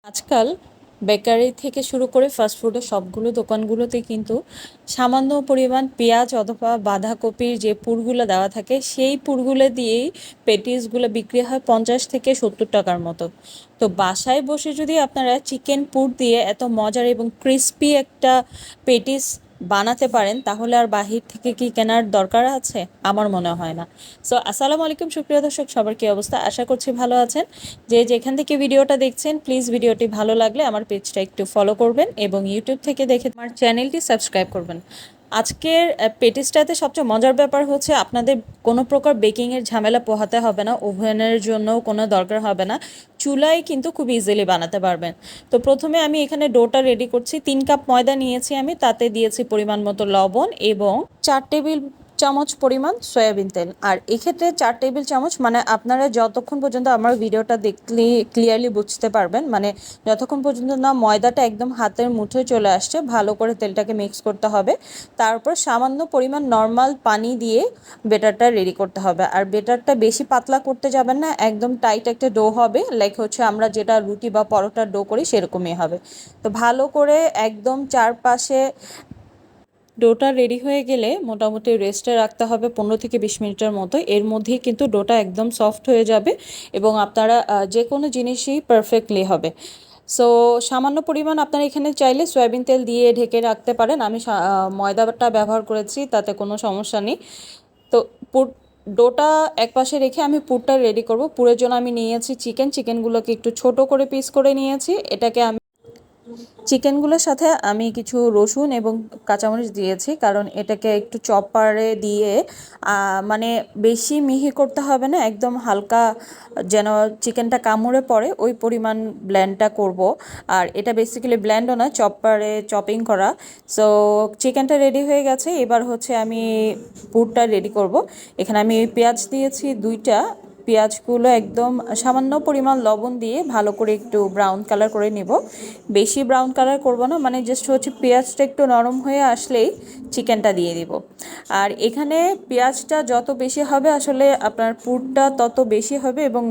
আজকাল বেকারি থেকে শুরু করে ফাস্ট ফুডের সবগুলো দোকানগুলোতে কিন্তু সামান্য পরিমাণ পেঁয়াজ অথবা বাঁধাকপির যে পুরগুলো দেওয়া থাকে সেই পুরগুলো দিয়েই পেটিসগুলো বিক্রি হয় 50 থেকে 70 টাকার মতো। তো বাসায় বসে যদি আপনারা চিকেন পুর দিয়ে এত মজার এবং ক্রিস্পি একটা পেটিস বানাতে পারেন তাহলে আর বাহির থেকে কি কেনার দরকার আছে? আমার মনে হয় না। সো আসসালামু আলাইকুম সুপ্রিয় দর্শক, সবার কি অবস্থা? আশা করছি ভালো আছেন। যে যেখান থেকে ভিডিওটা দেখছেন প্লিজ ভিডিওটি ভালো লাগলে আমার পেজটা একটু ফলো করবেন এবং ইউটিউব থেকে দেখে আমার চ্যানেলটি সাবস্ক্রাইব করবেন। আজকের পেটিসটাতে সবচেয়ে মজার ব্যাপার হচ্ছে আপনাদের কোনো প্রকার বেকিংয়ের ঝামেলা পোহাতে হবে না, ওভেনের জন্য কোনো দরকার হবে না, চুলায় কিন্তু খুব ইজিলি বানাতে পারবেন। তো প্রথমে আমি এখানে ডোটা রেডি করছি। 3 কাপ ময়দা নিয়েছি আমি, তাতে দিয়েছি পরিমাণ মতো লবণ এবং 4 টেবিল চামচ পরিমাণ সয়াবিন তেল। আর এক্ষেত্রে 4 টেবিল চামচ মানে আপনারা যতক্ষণ পর্যন্ত আমার ভিডিওটা দেখলে ক্লিয়ারলি বুঝতে পারবেন, মানে যতক্ষণ পর্যন্ত না ময়দাটা একদম হাতের মুঠোয় চলে আসছে ভালো করে তেলটাকে মিক্স করতে হবে। তারপর সামান্য পরিমাণ নর্মাল পানি দিয়ে বেটারটা রেডি করতে হবে। আর বেটারটা বেশি পাতলা করতে যাবেন না, একদম টাইট একটা ডো হবে, লাইক হচ্ছে আমরা যেটা রুটি বা পরোটার ডো করি সেরকমই হবে। তো ভালো করে একদম চারপাশে ডোটা রেডি হয়ে গেলে মোটামুটি রেস্টে রাখতে হবে 15 থেকে 20 মিনিটের মতো। এর মধ্যেই কিন্তু ডোটা একদম সফট হয়ে যাবে এবং আপনারা যে কোনো জিনিসই পারফেক্টলি হবে। সো সামান্য পরিমাণ আপনারা এখানে চাইলে সয়াবিন তেল দিয়ে ঢেকে রাখতে পারেন। আমি ময়দাটা ব্যবহার করেছি, তাতে কোনো সমস্যা নেই। তো পুর ডোটা একপাশে রেখে আমি পুরটা রেডি করব। পুরের জন্য আমি নিয়েছি চিকেনগুলোকে একটু ছোট করে পিস করে নিয়েছি। এটাকে আমি চিকেনগুলোর সাথে আমি কিছু রসুন এবং কাঁচামরিচ দিয়েছি, কারণ এটাকে একটু চপারে দিয়ে মানে বেশি মিহি করতে হবে না, একদম হালকা যেন চিকেনটা কামড়ে পড়ে ওই পরিমাণ ব্লেন্ডটা করব। আর এটা বেসিক্যালি ব্লেন্ডও না, চপারে চপিং করা। সো চিকেনটা রেডি হয়ে গেছে, এবার হচ্ছে আমি পুরটা রেডি করব। এখানে আমি পেঁয়াজ দিয়েছি 2টা। পেঁয়াজগুলো একদম সামান্য পরিমাণ লবণ দিয়ে ভালো করে একটু ব্রাউন কালার করে নেব। বেশি ব্রাউন কালার করব না, মানে জাস্ট হচ্ছে পেঁয়াজটা একটু নরম হয়ে আসলেই চিকেনটা দিয়ে দিব। আর এখানে পেঁয়াজটা যত বেশি হবে আসলে আপনার পুরটা তত বেশি হবে এবং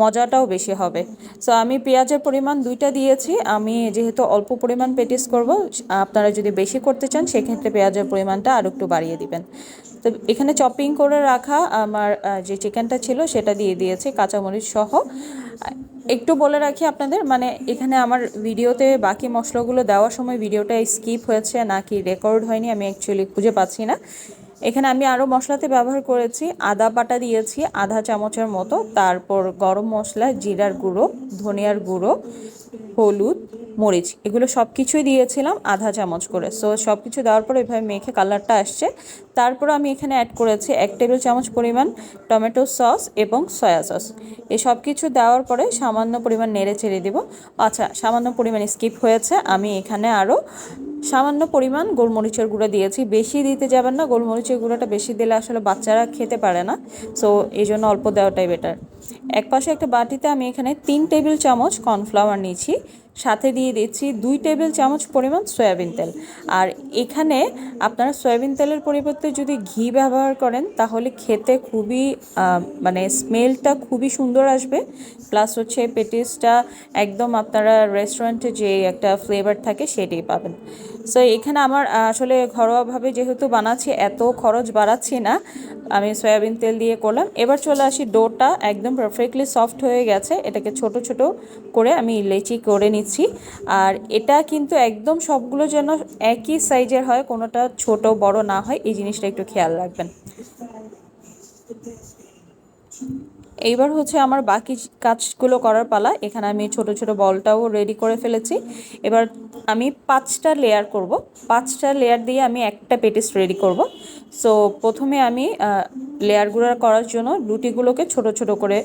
মজাটাও বেশি হবে। সো আমি পেঁয়াজের পরিমাণ 2টা দিয়েছি। আমি যেহেতু অল্প পরিমাণ পেটিস করব, আপনারা যদি বেশি করতে চান সেক্ষেত্রে পেঁয়াজের পরিমাণটা আরও একটু বাড়িয়ে দিবেন। তো এখানে চপিং করে রাখা আমার যে চিকেনটা ছিল সেটা দিয়ে দিয়েছি কাঁচামরিচ সহ। একটু বলে রাখি আপনাদের, মানে এখানে আমার ভিডিওতে বাকি মশলাগুলো দেওয়ার সময় ভিডিওটা স্কিপ হয়েছে নাকি রেকর্ড হয়নি আমি অ্যাকচুয়ালি খুঁজে পাচ্ছি না। এখানে আমি আরও মশলাতে ব্যবহার করেছি, আদা বাটা দিয়েছি ½ চামচের মতো, তারপর গরম মশলা, জিরার গুঁড়ো, ধনিয়ার গুঁড়ো, হলুদ, মরিচ, এগুলো সব কিছুই দিয়েছিলাম ½ চামচ করে। সো সব কিছু দেওয়ার পর এভাবে মেখে কালারটা আসছে। তারপর আমি এখানে অ্যাড করেছি 1 টেবিল চামচ পরিমাণ টমেটো সস এবং সয়া সস। এই সব কিছু দেওয়ার পরে সামান্য পরিমাণ নেড়ে চেড়ে দেবো। আচ্ছা, সামান্য পরিমাণ স্কিপ হয়েছে, আমি এখানে আরও সামান্য পরিমাণ গোলমরিচের গুঁড়ো দিয়েছি। বেশি দিতে যাবেন না, গোলমরিচের গুঁড়োটা বেশি দিলে আসলে বাচ্চারা খেতে পারে না। সো এই জন্য অল্প দেওয়াটাই বেটার। একপাশে একটা বাটিতে আমি এখানে 3 টেবিল চামচ কর্নফ্লাওয়ার নিয়েছি, সাথে দিয়ে দিচ্ছি 2 টেবিল চামচ পরিমাণ সয়াবিন তেল। আর এখানে আপনারা সয়াবিন তেলের পরিবর্তে যদি ঘি ব্যবহার করেন তাহলে খেতে খুবই মানে স্মেলটা খুবই সুন্দর আসবে, প্লাস হচ্ছে পেটিসটা একদম আপনারা রেস্টুরেন্টে যে একটা ফ্লেভার থাকে সেটাই পাবেন। সো এখানে আমার আসলে ঘরোয়াভাবে যেহেতু বানাচ্ছি এত খরচ বাড়াচ্ছি না, আমি সয়াবিন তেল দিয়ে করলাম। এবার চলে আসি, ডোটা একদম পারফেক্টলি সফট হয়ে গেছে, এটাকে ছোট ছোট করে আমি লেচি করে নিচ্ছি। আর এটা কিন্তু একদম সবগুলো যেন একই সাইজের হয়, কোনোটা ছোট বড় না হয়, এই জিনিসটা একটু খেয়াল রাখবেন। এইবার হচ্ছে আমার বাকি কাজগুলো করার পালা। এখানে আমি ছোট ছোট বলটাও রেডি করে ফেলেছি। এবার আমি 5টা লেয়ার করব। 5টা লেয়ার দিয়ে আমি একটা পেটিস রেডি করব। সো প্রথমে আমি লেয়ারগুলো করার জন্য রুটিগুলোকে ছোট ছোট করে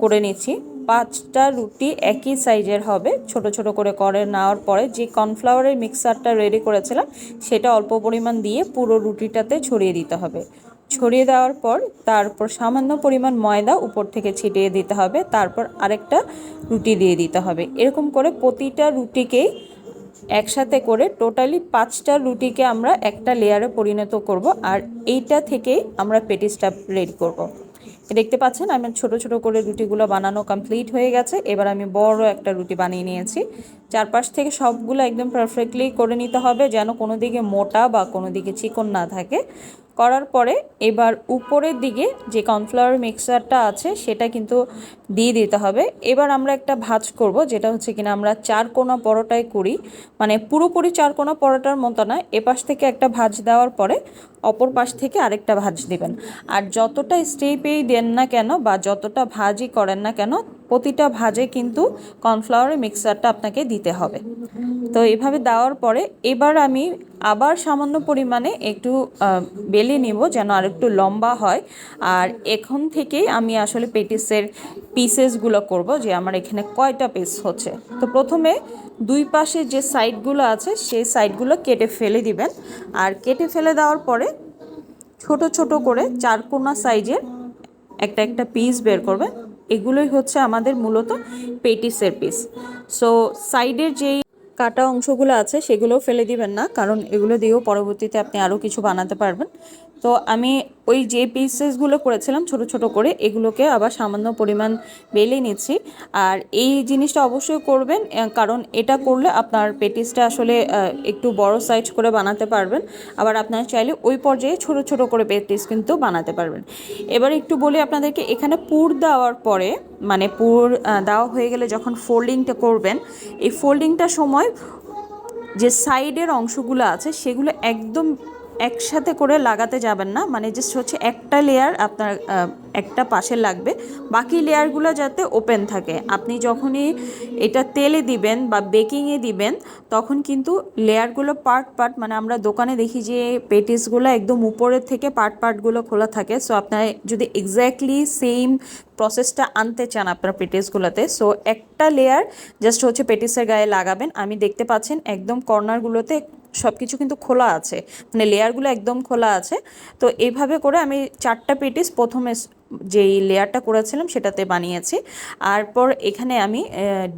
করে নিচ্ছি। 5টা রুটি একই সাইজের হবে। ছোট ছোট করে নেওয়ার পরে যে কর্নফ্লাওয়ারের মিক্সারটা রেডি করেছিলাম সেটা অল্প পরিমাণ দিয়ে পুরো রুটিটাতে ছড়িয়ে দিতে হবে। ছড়িয়ে দেওয়ার পর তারপর সামান্য পরিমাণ ময়দা উপর থেকে ছিটিয়ে দিতে হবে, তারপর আরেকটা রুটি দিয়ে দিতে হবে। এরকম করে প্রতিটা রুটিকেই একসাথে করে টোটালি 5টা রুটিকে আমরা একটা লেয়ারে পরিণত করব। আর এইটা থেকেই আমরা পেটিসটা রেডি করব। দেখতে পাচ্ছেন আমি ছোট ছোট করে রুটিগুলো বানানো কমপ্লিট হয়ে গেছে। এবার আমি বড় একটা রুটি বানিয়ে নিয়েছি। চারপাশ থেকে সবগুলো একদম পারফেক্টলি করে নিতে হবে, যেন কোনো দিকে মোটা বা কোনো দিকে চিকন না থাকে। করার পরে এবার উপরের দিকে যে কর্নফ্লাওয়ার মিক্সচারটা আছে সেটা কিন্তু দিয়ে দিতে হবে। এবার আমরা একটা ভাঁজ করব, যেটা হচ্ছে কিনা আমরা চারকোনা পরোটায় করি, মানে পুরোপুরি চারকোনা পরোটার মতো না। এপাশ থেকে একটা ভাঁজ দেওয়ার পরে অপর পাশ থেকে আরেকটা ভাঁজ দিবেন। আর যতটা স্টেপেই দেন না কেন বা যতটা ভাঁজই করেন না কেন, প্রতিটা ভাঁজে কিন্তু কর্নফ্লাওয়ারের মিক্সচারটা আপনাকে দিতে হবে। তো এইভাবে দেওয়ার পরে এবার আমি আবার সামান্য পরিমাণে একটু বেলে নিব, যেন আর একটু লম্বা হয়। আর এখন থেকেই আমি আসলে পেটিসের পিসেসগুলো করব, যে আমার এখানে কয়টা পিস হচ্ছে। তো প্রথমে দুই পাশে যে সাইডগুলো আছে সেই সাইডগুলো কেটে ফেলে দিবেন। আর কেটে ফেলে দেওয়ার পরে ছোট ছোট করে চারকোনা সাইজের একটা একটা পিস বের করবেন। এগুলোই হচ্ছে আমাদের মূলত পেটিসের পিস। সো সাইডের যেই কাটা অংশগুলো আছে সেগুলোও ফেলে দিবেন না, কারণ এগুলো দিয়েও পরবর্তীতে আপনি আরও কিছু বানাতে পারবেন। তো আমি ওই যে পিসেসগুলো করেছিলাম ছোট ছোট করে, এগুলোকে আবার সামান্য পরিমাণ বেলে নিচ্ছি। আর এই জিনিসটা অবশ্যই করবেন, কারণ এটা করলে আপনার পেটিসটা আসলে একটু বড় সাইজ করে বানাতে পারবেন। আবার আপনারা চাইলে ওই পর্যায়ে ছোট ছোট করে পেটিস কিন্তু বানাতে পারবেন। এবার একটু বলি আপনাদেরকে, এখানে পুর দেওয়ার পরে, মানে পুর দেওয়া হয়ে গেলে যখন ফোল্ডিংটা করবেন, এই ফোল্ডিংটার সময় যে সাইডের অংশগুলো আছে সেগুলো একদম একসাথে করে লাগাতে যাবেন না। মানে জাস্ট হচ্ছে একটা লেয়ার আপনার একটা পাশে লাগবে, বাকি লেয়ারগুলো যাতে ওপেন থাকে। আপনি যখনই এটা তেলে দিবেন বা বেকিংয়ে দিবেন, তখন কিন্তু লেয়ারগুলো পার্ট পার্ট, মানে আমরা দোকানে দেখি যে পেটিসগুলো একদম উপরের থেকে পার্ট পার্টগুলো খোলা থাকে। সো আপনারা যদি এক্স্যাক্টলি সেম প্রসেসটা আনতে চান আপনার পেটিসগুলোতে, সো একটা লেয়ার জাস্ট হচ্ছে পেটিসের গায়ে লাগাবেন। আমি দেখতে পাচ্ছেন একদম কর্নারগুলোতে সব কিছু কিন্তু খোলা আছে, মানে লেয়ারগুলো একদম খোলা আছে। তো এইভাবে করে আমি চারটা পেটিস প্রথমে যেই লেয়ারটা করেছিলাম সেটাতে বানিয়েছি। তারপর এখানে আমি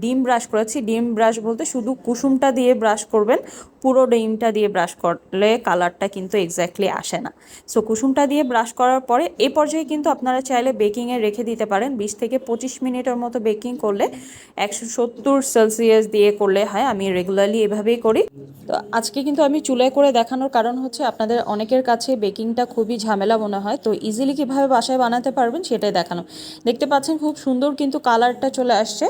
ডিম ব্রাশ করেছি। ডিম ব্রাশ বলতে শুধু কুসুমটা দিয়ে ব্রাশ করবেন, পুরো ডিমটা দিয়ে ব্রাশ করলে কালারটা কিন্তু এক্স্যাক্টলি আসে না। সো কুসুমটা দিয়ে ব্রাশ করার পরে এই পর্যায়ে কিন্তু আপনারা চাইলে বেকিংয়ে রেখে দিতে পারেন। 20 থেকে 25 মিনিটের মতো বেকিং করলে, 170 সেলসিয়াস দিয়ে করলে হয়। আমি রেগুলারলি এভাবেই করি। তো আজকে কিন্তু আমি চুলায় করে দেখানোর কারণ হচ্ছে আপনাদের অনেকের কাছে বেকিংটা খুবই ঝামেলা মনে হয়, তো ইজিলি কীভাবে বাসায় বানাতে পারবেন সেটাই দেখানো। দেখতে পাচ্ছেন খুব সুন্দর কিন্তু কালারটা চলে আসছে।